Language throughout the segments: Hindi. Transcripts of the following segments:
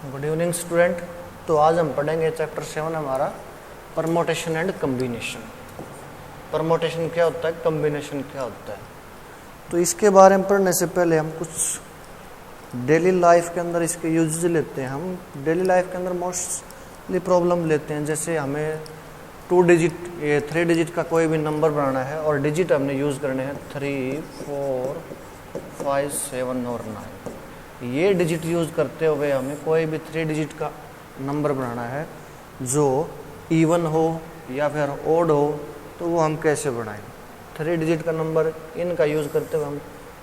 Good evening student. तो आज हम पढ़ेंगे चैप्टर 7 हमारा परमोटेशन एंड कम्बिनेशन। परमोटेशन क्या होता है, कम्बिनेशन क्या होता है। तो इसके बारे में पढ़ने से पहले हम कुछ डेली लाइफ के अंदर इसके यूजेस लेते हैं। हम डेली लाइफ के अंदर मोस्टली प्रॉब्लम लेते हैं, जैसे हमें 2 डिजिट ये 3 डिजिट का कोई भी नंबर बनाना है और डिजिट हमने यूज़ करने हैं 3, 4, 5, 7 और 9। ये डिजिट यूज़ करते हुए हमें कोई भी 3 डिजिट का नंबर बनाना है जो इवन हो या फिर ओड हो, तो वो हम कैसे बनाएं। 3 डिजिट का नंबर इनका यूज़ करते हुए हम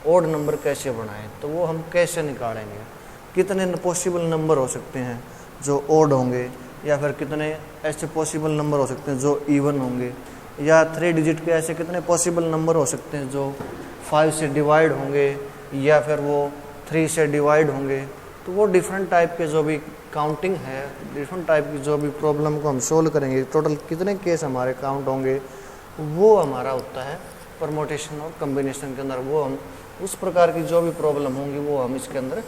ओड नंबर कैसे बनाएं, तो वो हम कैसे निकालेंगे। कितने पॉसिबल नंबर हो सकते हैं जो ओड होंगे, या फिर कितने ऐसे पॉसिबल नंबर हो सकते हैं जो इवन होंगे, या 3 डिजिट के ऐसे कितने पॉसिबल नंबर हो सकते हैं जो 5 से डिवाइड होंगे या फिर वो 3 से डिवाइड होंगे। तो वो डिफरेंट टाइप के जो भी काउंटिंग है, डिफरेंट टाइप की जो भी प्रॉब्लम को हम सोल्व करेंगे, टोटल कितने केस हमारे काउंट होंगे, वो हमारा होता है परमोटेशन और कम्बिनेशन के अंदर। वो हम उस प्रकार की जो भी प्रॉब्लम होंगी वो हम इसके अंदर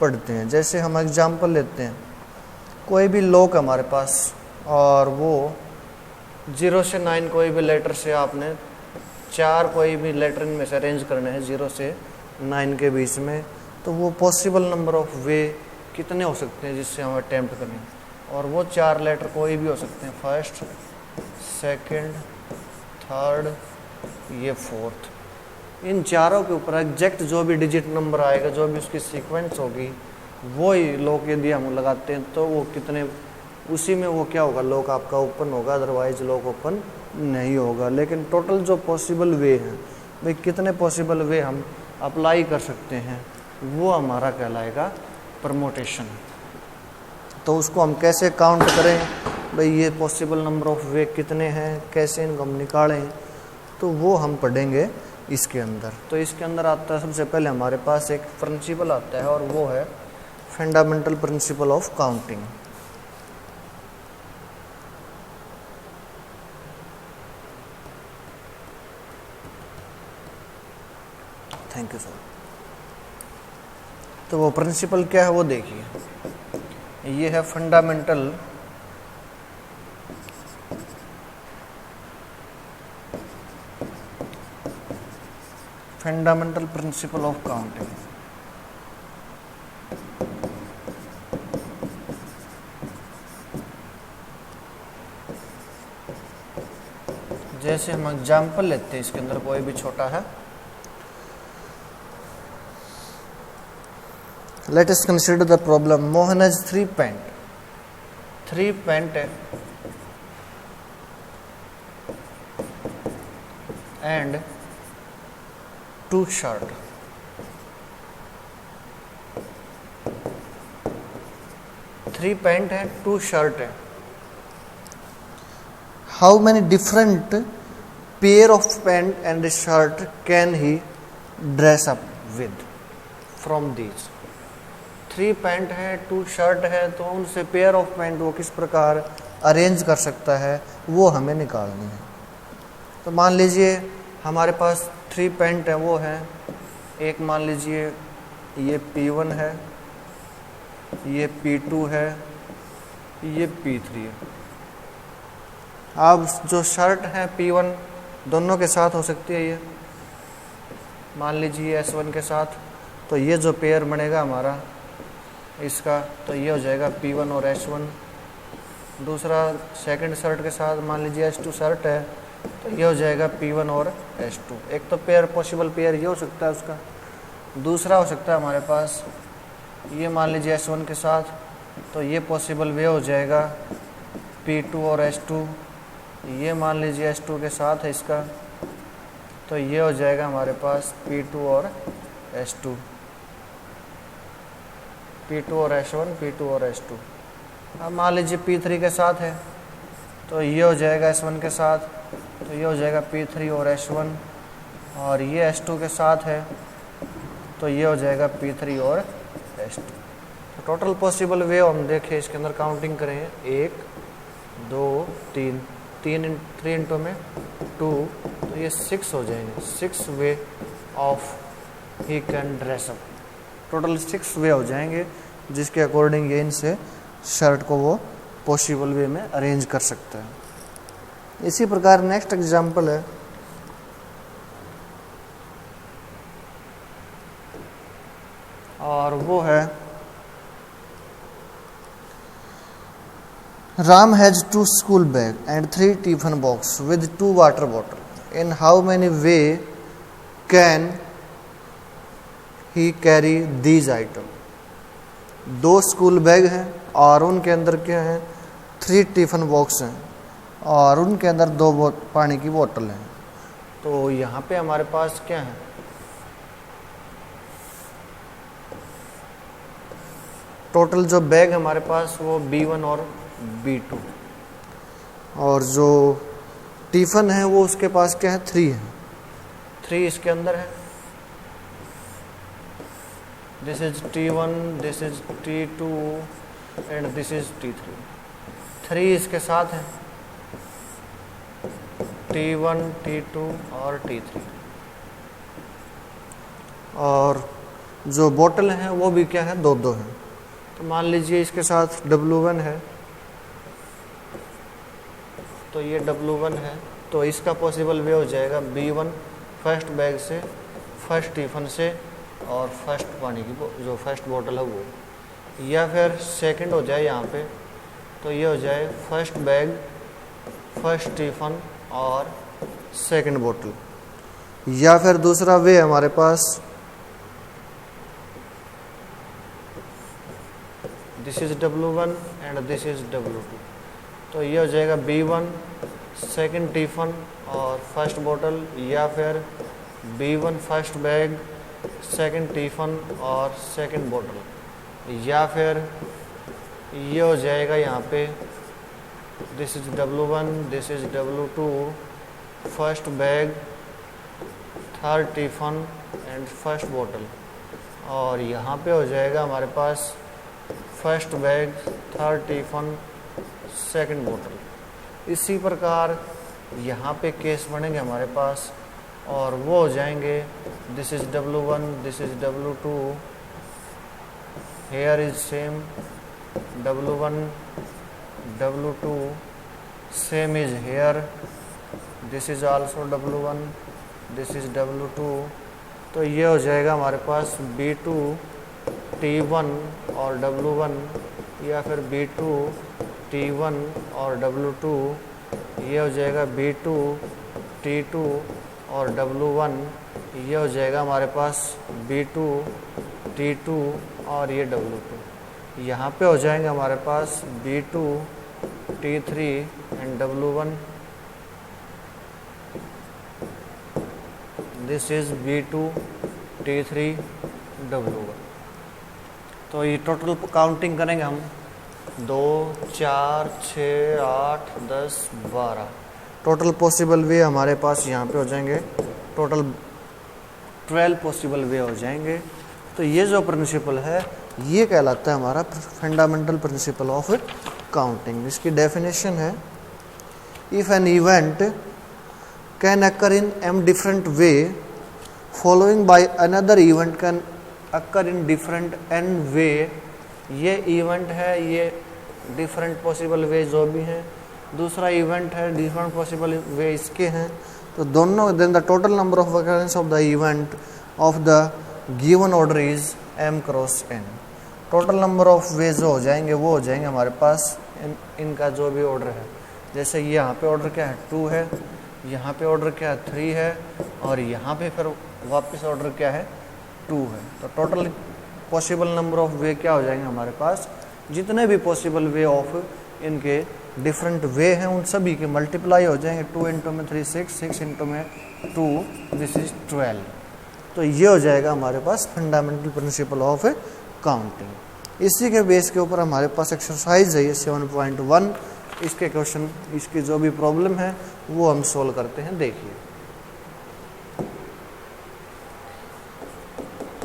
पढ़ते हैं। जैसे हम एग्जाम्पल लेते हैं, कोई भी लॉक हमारे पास और वो 0 से 9 कोई भी लेटर से आपने 4 कोई भी लेटर इनमें से अरेंज करने हैं 0 से 9 के बीच में, तो वो पॉसिबल नंबर ऑफ वे कितने हो सकते हैं जिससे हम अटैम्प्ट करें। और वो 4 लेटर कोई भी हो सकते हैं, फर्स्ट, सेकंड, थर्ड, ये फोर्थ। इन चारों के ऊपर एग्जैक्ट जो भी डिजिट नंबर आएगा, जो भी उसकी सीक्वेंस होगी, वो ही लॉक यदि हम लगाते हैं तो वो कितने, उसी में वो क्या होगा, लॉक आपका ओपन होगा, अदरवाइज लॉक ओपन नहीं होगा। लेकिन टोटल जो पॉसिबल वे हैं, भाई कितने पॉसिबल वे हम अप्लाई कर सकते हैं, वो हमारा कहलाएगा परमोटेशन। तो उसको हम कैसे काउंट करें, भाई ये पॉसिबल नंबर ऑफ वे कितने हैं, कैसे इनको हम निकालें, तो वो हम पढ़ेंगे इसके अंदर। तो इसके अंदर आता है सबसे पहले हमारे पास एक प्रिंसिपल आता है और वो है fundamental principle of counting. Thank you sir. तो वो प्रिंसिपल क्या है वो देखिए, ये है फंडामेंटल प्रिंसिपल ऑफ काउंटिंग। जैसे हम एग्जाम्पल लेते हैं, इसके अंदर कोई भी छोटा है, let us consider the problem. Mohan has 3 pant. 3 pant and 2 shirt. 3 pant है, 2 shirt है. How many different pair of pant and shirt can he dress up with from these? 3 pant है, 2 शर्ट है, तो उनसे पेयर ऑफ पैंट वो किस प्रकार अरेंज कर सकता है, वो हमें निकालनी है। तो मान लीजिए हमारे पास 3 पैंट है, वो है, एक मान लीजिए ये P1 है, ये P2 है, ये P3 है। अब जो शर्ट है P1 दोनों के साथ हो सकती है, ये मान लीजिए S1 के साथ, तो ये जो पेयर बनेगा हमारा इसका, तो ये हो जाएगा P1 और S1। दूसरा सेकंड शर्ट के साथ मान लीजिए S2 शर्ट है, तो ये हो जाएगा P1 और S2। एक तो पेयर पॉसिबल पेयर ये हो सकता है उसका। दूसरा हो सकता है हमारे पास ये मान लीजिए S1 के साथ, तो ये पॉसिबल वे हो जाएगा P2 और S2। ये मान लीजिए S2 के साथ है इसका, तो ये हो जाएगा हमारे पास P2 और S2, P2 और S1, P2 और S2। अब मान लीजिए P3 के साथ है, तो ये हो जाएगा S1 के साथ, तो ये हो जाएगा P3 और S1। और ये S2 के साथ है, तो ये हो जाएगा P3 और S2। तो टोटल पॉसिबल वे हम देखें, इसके अंदर काउंटिंग करें, 1, 2, 3, 3 इंटू में 2, तो ये 6 हो जाएंगे। 6 way of he can dress up, total 6 वे हो जाएंगे जिसके अकॉर्डिंग ये इनसे शर्ट को वो पॉसिबल वे में अरेंज कर सकता है। इसी प्रकार नेक्स्ट एग्जांपल है, और वो है Ram has 2 school bag and 3 tiffin box with 2 water bottle. In how many way can he carry these item? 2 school bag हैं और उनके अंदर क्या है, 3 टिफिन बॉक्स हैं और उनके अंदर 2 पानी की बोतल हैं। तो यहाँ पे हमारे पास क्या है, टोटल जो बैग हमारे पास वो B1 और B2, और जो टिफिन है वो उसके पास क्या है, 3 है। 3 इसके अंदर है, this is T1, this is T2 and this is T3। 3 इसके साथ है, T1, T2 और T3। और जो बोतल है वो भी क्या है, 2-2 है। तो मान लीजिए इसके साथ W1 है, तो ये W1 है, तो इसका पॉसिबल वे हो जाएगा B1 फर्स्ट बैग से, फर्स्ट टिफिन से और फर्स्ट पानी की जो फर्स्ट बोतल है वो, या फिर सेकंड हो जाए यहाँ पे, तो ये हो जाए फर्स्ट बैग, फर्स्ट टिफिन और सेकंड बोतल। या फिर दूसरा वे हमारे पास, this is W1 and this is W2, तो ये हो जाएगा B1 सेकंड टिफिन और फर्स्ट बोतल, या फिर B1 first bag, second tiffin और सेकंड बोतल, या फिर ये हो जाएगा यहाँ पे this is W1, this is W2 first bag, third tiffin and first बोतल, और यहाँ पे हो जाएगा हमारे पास first bag, third tiffin, second बोतल। इसी प्रकार यहाँ पे केस बनेंगे हमारे पास, और वो हो जाएंगे this is W1, this is W2, here is same W1, W2, same is here, this is also W1, this is W2। तो ये हो जाएगा हमारे पास B2 T1 और W1, या फिर B2 T1 और W2, ये हो जाएगा B2 T2 और W1, ये हो जाएगा हमारे पास B2 T2 और ये W2। यहाँ पे हो जाएंगे हमारे पास B2 T3 and W1, this is B2 T3 W1। तो ये टोटल काउंटिंग करेंगे हम, 2, 4, 6, 8, 10, 12 टोटल पॉसिबल वे हमारे पास यहाँ पे हो जाएंगे, टोटल 12 पॉसिबल वे हो जाएंगे। तो ये जो प्रिंसिपल है ये कहलाता है हमारा फंडामेंटल प्रिंसिपल ऑफ काउंटिंग। इसकी डेफिनेशन है, if an event can occur in m different way following by another event can occur in different n way. ये इवेंट है, ये डिफरेंट पॉसिबल वे जो भी हैं, दूसरा इवेंट है डिफरेंट पॉसिबल वे इसके हैं। तो दोनों, then the total number of occurrence of the event of the given order is m cross n। Total number of way जो हो जाएंगे वो हो जाएंगे हमारे पास इनका जो भी ऑर्डर है। जैसे यहाँ पे ऑर्डर क्या है, 2 है, यहाँ पे ऑर्डर क्या है, 3 है, और यहाँ पे फिर वापस ऑर्डर क्या है, 2 है। तो टोटल पॉसिबल नंबर ऑफ वे क्या हो जाएंगे हमारे पास, जितने भी पॉसिबल वे ऑफ इनके डिफरेंट वे हैं उन सभी के मल्टीप्लाई हो जाएंगे। 2 इंटू में 3 6, 6 इंटू में 2, दिस इज 12। तो ये हो जाएगा हमारे पास फंडामेंटल प्रिंसिपल ऑफ काउंटिंग। इसी के बेस के ऊपर हमारे पास एक्सरसाइज है ये 7.1। इसके क्वेश्चन, इसकी जो भी प्रॉब्लम है वो हम सोल्व करते हैं। देखिए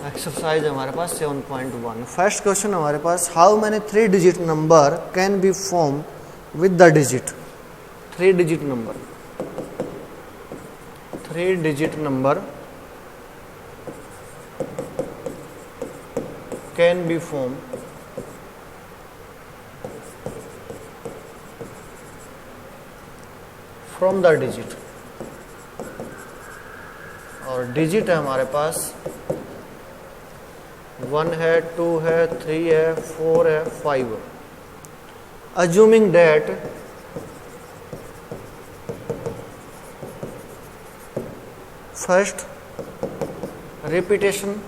एक्सरसाइज हमारे पास 7.1। फर्स्ट क्वेश्चन हमारे पास, how many 3 digit number can be form with the digit. 3 digit number, 3 digit number can be form from the digit, और डिजिट है हमारे पास 1 है, 2 है, 3 है, 4 है, 5 है। Assuming that first repetition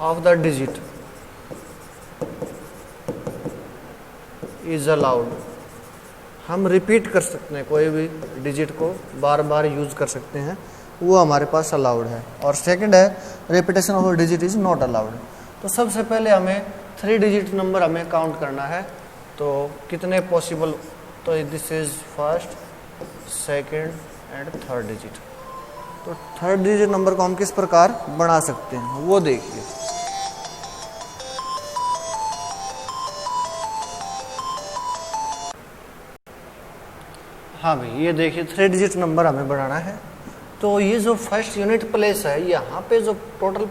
of the digit is allowed। हम रिपीट कर सकते हैं, कोई भी डिजिट को बार बार यूज कर सकते हैं, वो हमारे पास अलाउड है। और सेकंड है repetition of digit is not allowed. तो सबसे पहले हमें 3 डिजिट नंबर हमें काउंट करना है, तो कितने पॉसिबल, तो this is first, second and third digit. तो थर्ड डिजिट नंबर को हम किस प्रकार बना सकते हैं वो देखिए। हाँ भाई, ये देखिए 3 डिजिट नंबर हमें बनाना है। तो ये जो फर्स्ट यूनिट प्लेस है, यहाँ पे जो टोटल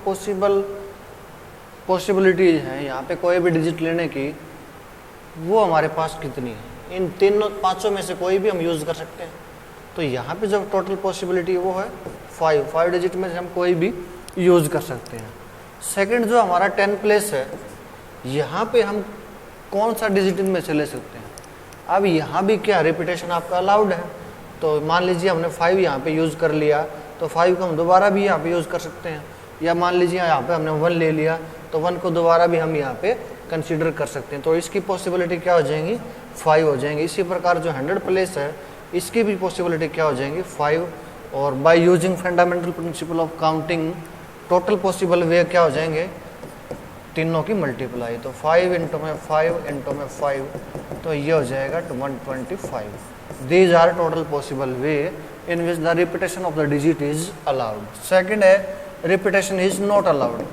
पॉसिबिलिटीज हैं, यहाँ पे कोई भी डिजिट लेने की, वो हमारे पास कितनी है? इन तीनों पांचों में से कोई भी हम यूज़ कर सकते हैं। तो यहाँ पे जो टोटल पॉसिबिलिटी है वो है 5 डिजिट में से हम कोई भी यूज़ कर सकते हैं। सेकंड जो हमारा 10 प्लेस है, यहाँ पे हम कौन सा डिजिट इनमें से ले सकते हैं? अब यहाँ भी क्या रिपीटेशन आपका अलाउड है। तो मान लीजिए हमने 5 यहाँ पे यूज़ कर लिया, तो 5 को हम दोबारा भी यहाँ पे यूज़ कर सकते हैं। या मान लीजिए यहाँ पे हमने 1 ले लिया, तो 1 को दोबारा भी हम यहाँ पे कंसीडर कर सकते हैं। तो इसकी पॉसिबिलिटी क्या हो जाएंगी? 5 हो जाएंगी। इसी प्रकार जो 100 प्लेस है, इसकी भी पॉसिबिलिटी क्या हो जाएंगी? 5। और by using fundamental principle of counting, total possible वे क्या हो जाएंगे? तीनों की मल्टीप्लाई। तो 5 इंटू में 5 इंटू में 5, तो ये हो जाएगा 125। These are total possible way in which the repetition of the digit is allowed. Second है repetition is not allowed.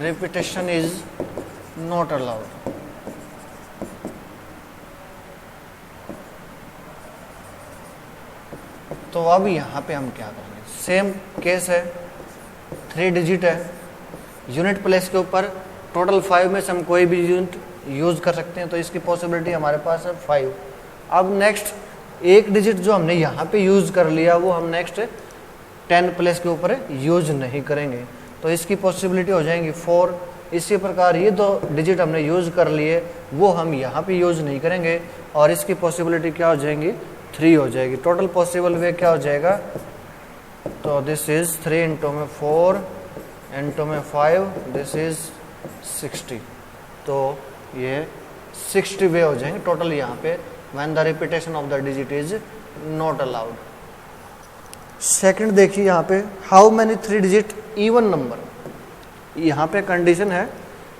Repetition is not allowed. तो अब यहाँ पे हम क्या करेंगे? सेम केस है, 3 डिजिट है, यूनिट प्लेस के ऊपर टोटल 5 में से हम कोई भी यूनिट यूज़ कर सकते हैं। तो इसकी पॉसिबिलिटी हमारे पास है 5। अब नेक्स्ट एक डिजिट जो हमने यहाँ पे यूज़ कर लिया, वो हम नेक्स्ट 10 प्लेस के ऊपर यूज नहीं करेंगे। तो इसकी पॉसिबिलिटी हो जाएंगी 4। इसी प्रकार ये 2 डिजिट हमने यूज़ कर लिए, वो हम यहाँ पे यूज नहीं करेंगे, और इसकी पॉसिबिलिटी क्या हो जाएंगी? 3 हो जाएगी। टोटल पॉसिबल वे क्या हो जाएगा? तो दिस इज 3 इंटू में 4 इंटू में 5, दिस इज 60। तो ये 60 वे हो जाएंगे टोटल यहाँ पे, when the repetition of the digit is not allowed. Second देखिए यहाँ पे, how many 3 digit even number. यहाँ पे कंडीशन है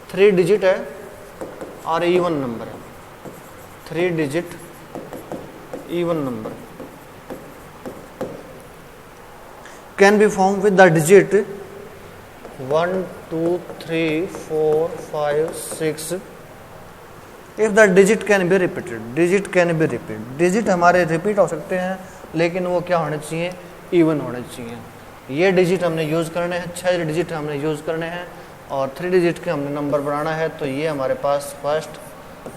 3 डिजिट है और इवन नंबर है। 3 digit even number can be formed with the digit 1, 2, 3, 4, 5, 6 if the digit can be repeated। digit can be repeated। digit हमारे रिपीट हो सकते हैं, लेकिन वो क्या होने चाहिए? इवन होने चाहिए। ये डिजिट हमने यूज़ करने हैं, 6 डिजिट हमने यूज़ करने हैं, और 3 डिजिट के हमने नंबर बनाना है। तो ये हमारे पास first,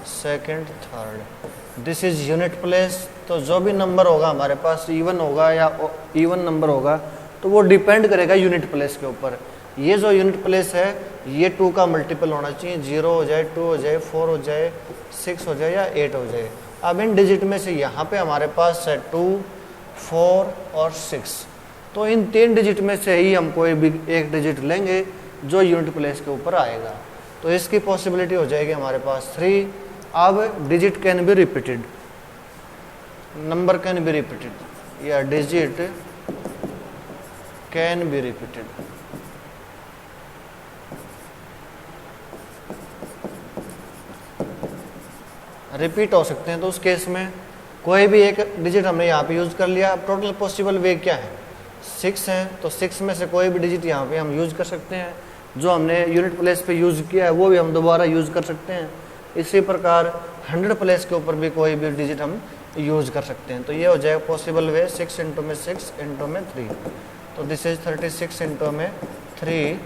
second, third, this is unit place. तो जो भी नंबर होगा हमारे पास, इवन होगा या इवन नंबर होगा, तो वो डिपेंड करेगा यूनिट प्लेस के ऊपर। ये जो यूनिट प्लेस है, ये 2 का मल्टीपल होना चाहिए, 0 हो जाए, 2 हो जाए, 4 हो जाए, 6 हो जाए या 8 हो जाए। अब इन डिजिट में से यहाँ पे हमारे पास है 2, 4 और 6। तो इन 3 डिजिट में से ही हम कोई भी एक डिजिट लेंगे जो यूनिट प्लेस के ऊपर आएगा। तो इसकी पॉसिबिलिटी हो जाएगी हमारे पास 3। अब digit can be repeated, number can be repeated, या digit can be repeated. Repeat हो सकते हैं। तो उस केस में कोई भी एक डिजिट हमने यहाँ पे यूज कर लिया। अब टोटल पॉसिबल वे क्या है? 6 हैं, तो 6 में से कोई भी डिजिट यहाँ पे हम यूज कर सकते हैं। जो हमने यूनिट प्लेस पे यूज किया है वो भी हम दोबारा यूज कर सकते हैं। इसी प्रकार 100 प्लेस के ऊपर भी कोई भी डिजिट हम यूज कर सकते हैं। तो ये हो जाएगा पॉसिबल वे 6 इंटू में 6 इंटू में 3। तो दिस इज 36 इंटू में 3,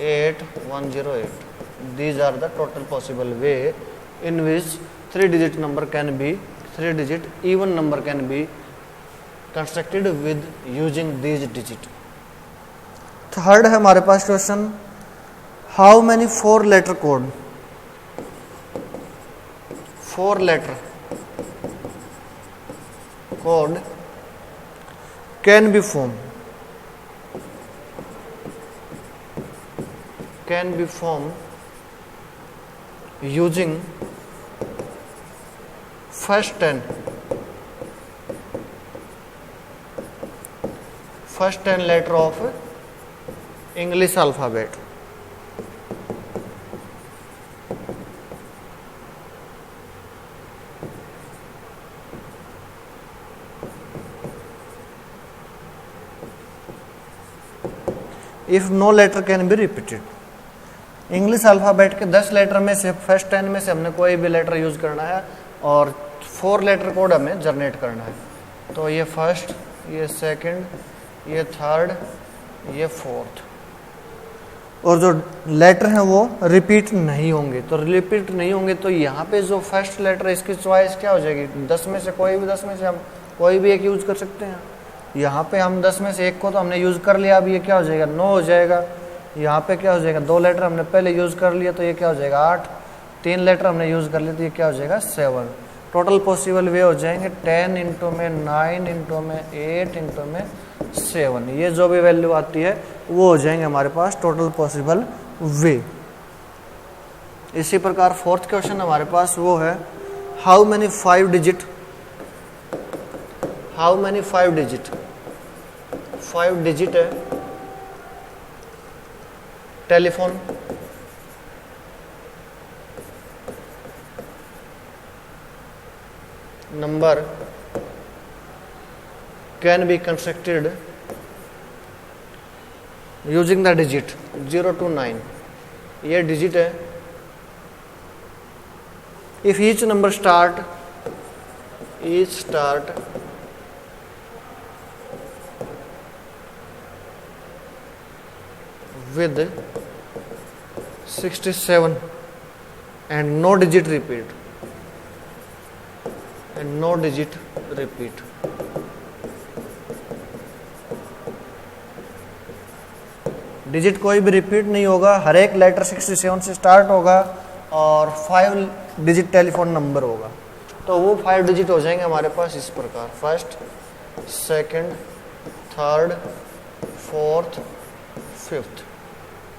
8, 108। These are the total possible way in which 3-digit number can be 3-digit even number can be constructed with using these digit. Third है हमारे पास question, how many 4 letter code, 4 letter code can be formed using first 10 letter of English alphabet. If no letter can be repeated. English alphabet के 10 लेटर में से फर्स्ट 10 में से हमने कोई भी लेटर यूज़ करना है और 4 लेटर कोड हमें जनरेट करना है। तो ये फर्स्ट, ये सेकंड, ये थर्ड, ये फोर्थ, और जो लेटर हैं वो रिपीट नहीं होंगे। तो रिपीट नहीं होंगे तो यहाँ पे जो फर्स्ट लेटर है इसकी चॉइस क्या हो जाएगी, 10 में से कोई भी 10 में से हम कोई भी एक यूज़ कर सकते हैं। यहाँ पे हम 10 में से एक को तो हमने यूज़ कर लिया, अब ये क्या हो जाएगा 9 हो जाएगा। यहाँ पे क्या हो जाएगा 2 लेटर हमने पहले यूज़ कर लिया तो ये क्या हो जाएगा 8, 3 लेटर हमने यूज़ कर लिया तो ये क्या हो जाएगा 7। टोटल पॉसिबल वे हो जाएंगे 10 इंटू में 9 इंटू में 8 इंटू में 7, ये जो भी वैल्यू आती है वो हो जाएंगे हमारे पास टोटल पॉसिबल वे। इसी प्रकार फोर्थ क्वेश्चन हमारे पास वो है, हाउ मैनी 5 डिजिट 5 डिजिट है telephone number can be constructed using the digit 0 to 9, ये डिजिट है। If each number start with 67 and no digit repeat digit कोई भी रिपीट नहीं होगा, हर एक लेटर 67 से स्टार्ट होगा और 5 डिजिट टेलीफोन नंबर होगा। तो वो 5 डिजिट हो जाएंगे हमारे पास इस प्रकार, first, second, third, fourth, fifth.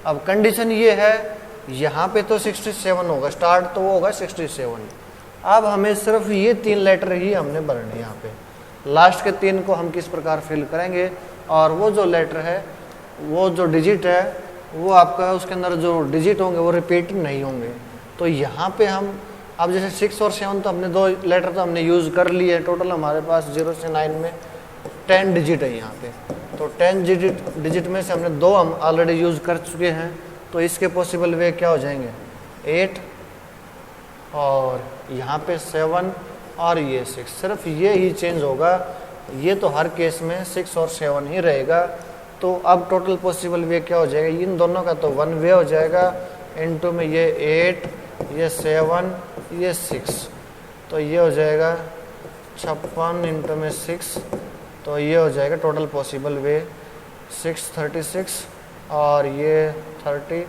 अब कंडीशन ये है, यहाँ पे तो 67 होगा, स्टार्ट तो वो होगा 67। अब हमें सिर्फ ये 3 लेटर ही हमने भरने, यहाँ पे लास्ट के 3 को हम किस प्रकार फिल करेंगे, और वो जो लेटर है, वो जो डिजिट है, वो आपका उसके अंदर जो डिजिट होंगे वो रिपीट नहीं होंगे। तो यहाँ पे हम अब जैसे 6 और 7 तो हमने 2 लेटर तो हमने यूज़ कर लिए, टोटल हमारे पास 0 से 9 में 10 डिजिट है यहाँ पे। तो 10 डिजिट में से हमने 2 हम ऑलरेडी यूज़ कर चुके हैं, तो इसके पॉसिबल वे क्या हो जाएंगे 8 और यहाँ पे 7 और ये 6, सिर्फ ये ही चेंज होगा, ये तो हर केस में 6 और 7 ही रहेगा। तो अब टोटल पॉसिबल वे क्या हो जाएगा, इन दोनों का तो 1 वे हो जाएगा, इनटू में ये 8, ये 7, ये 6, तो ये हो जाएगा 56 इंटू में 6, तो ये हो जाएगा टोटल पॉसिबल वे 636 और ये 13।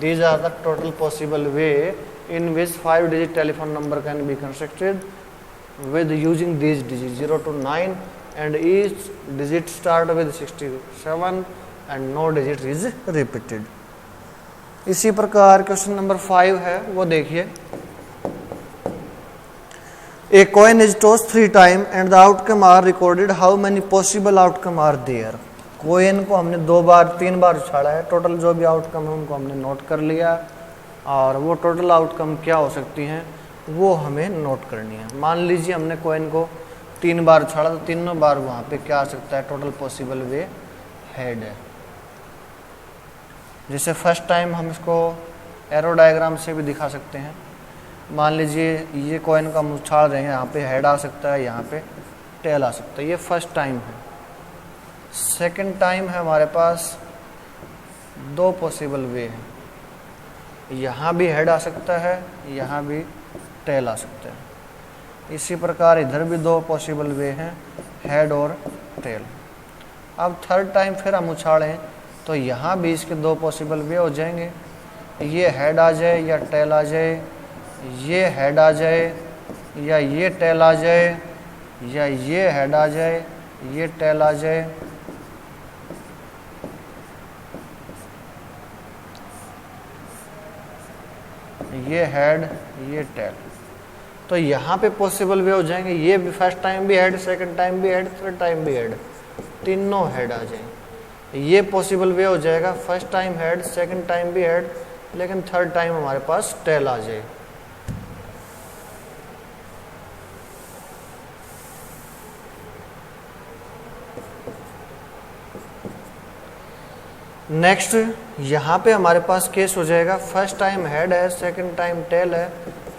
These are the total possible way in which 5 digit telephone number can be constructed with using these digits 0 to 9 and each digit start with 67 and no digit is repeated। इसी प्रकार क्वेश्चन नंबर 5 है, वो देखिए, A coin is tossed 3 times and the outcome are recorded. How many possible outcome are there? Coin को हमने 3 बार उछाड़ा है, टोटल जो भी आउटकम है उनको हमने नोट कर लिया, और वो टोटल आउटकम क्या हो सकती हैं वो हमें नोट करनी है। मान लीजिए हमने कोइन को 3 बार उछाड़ा, तो तीनों बार वहाँ पे क्या आ सकता है, टोटल पॉसिबल वे हेड है। जैसे फर्स्ट टाइम हम इसको एरो डायग्राम से भी दिखा सकते हैं। मान लीजिए ये कॉइन का हम उछाल रहे हैं, यहाँ पे हेड आ सकता है, यहाँ पे टेल आ सकता है, ये फर्स्ट टाइम है। सेकंड टाइम है हमारे पास दो पॉसिबल वे हैं, यहाँ भी हेड आ सकता है, यहाँ भी टेल आ सकता है। इसी प्रकार इधर भी दो पॉसिबल वे हैं, हेड और टेल। अब थर्ड टाइम फिर हम उछाड़ें तो यहाँ भी इसके दो पॉसिबल वे हो जाएंगे, ये हेड आ जाए या टेल आ जाए, ये हेड आ जाए या ये टेल आ जाए, या ये हेड आ जाए ये टेल आ जाए। ये हेड ये टेल, तो यहाँ पे पॉसिबल वे हो जाएंगे, ये भी फर्स्ट टाइम भी हेड, सेकंड टाइम भी हेड, थर्ड टाइम भी हेड, तीनों हेड आ जाएंगे। ये पॉसिबल वे हो जाएगा, first time head, second time भी हेड, लेकिन थर्ड टाइम हमारे पास टेल आ जाए। नेक्स्ट यहाँ पे हमारे पास केस हो जाएगा, फर्स्ट टाइम हेड है, सेकंड टाइम टेल है,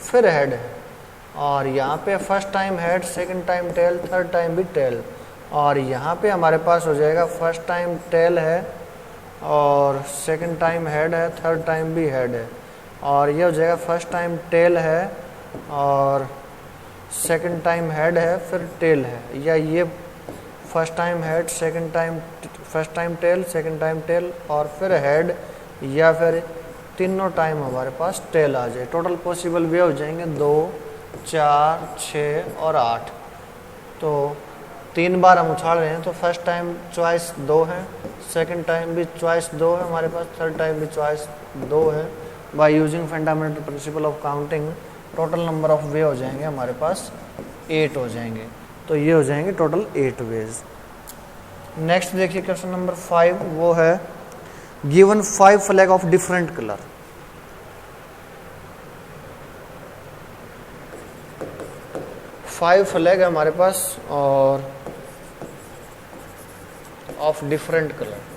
फिर हेड है, और यहाँ पे first time head, second time tail, third time भी टेल, और यहाँ पे हमारे पास हो जाएगा फर्स्ट टाइम टेल है और सेकंड टाइम हेड है, थर्ड टाइम भी हेड है, और ये हो जाएगा फर्स्ट टाइम टेल है और सेकंड टाइम हेड है, फिर टेल है, या ये first time head, second time first time tail, second time tail और फिर हेड, या फिर तीनों टाइम हमारे पास टेल आ जाए। टोटल पॉसिबल वे हो जाएंगे 2, 4, 6 और 8। तो 3 बार हम उछाल रहे हैं, तो फर्स्ट टाइम चॉइस 2 है, सेकंड टाइम भी चॉइस 2 है हमारे पास, थर्ड टाइम भी चॉइस 2 है। By using fundamental principle of counting total number of वे हो जाएंगे हमारे पास 8 हो जाएंगे। तो ये हो जाएंगे टोटल 8 वेज। नेक्स्ट देखिए क्वेश्चन नंबर 5, वो है given 5 flag of different colour. Five flag है हमारे पास और of different colour.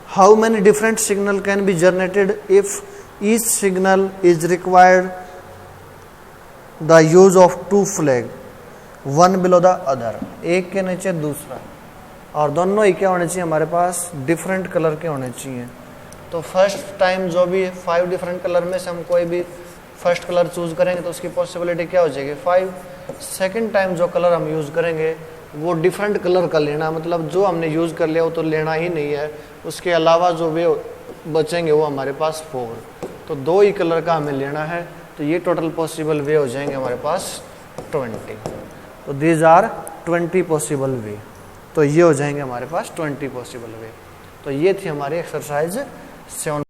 How many different signal can be generated if each signal is required the use of 2 flag, one below the other। एक के नीचे दूसरा, और दोनों ही क्या होने चाहिए हमारे पास, डिफरेंट कलर के होने चाहिए। तो फर्स्ट टाइम जो भी 5 डिफरेंट कलर में से हम कोई भी फर्स्ट कलर चूज करेंगे तो उसकी पॉसिबिलिटी क्या हो जाएगी 5। सेकंड टाइम जो कलर हम यूज़ करेंगे वो डिफरेंट कलर का लेना, मतलब जो हमने यूज़ कर लिया वो तो लेना ही नहीं है, उसके अलावा जो वे बचेंगे वो हमारे पास 4। तो 2 ही कलर का हमें लेना है, तो ये टोटल पॉसिबल वे हो जाएंगे हमारे पास 20। तो दीज आर 20 पॉसिबल वे। तो ये हो जाएंगे हमारे पास 20 पॉसिबल वे। तो ये थी हमारी एक्सरसाइज 7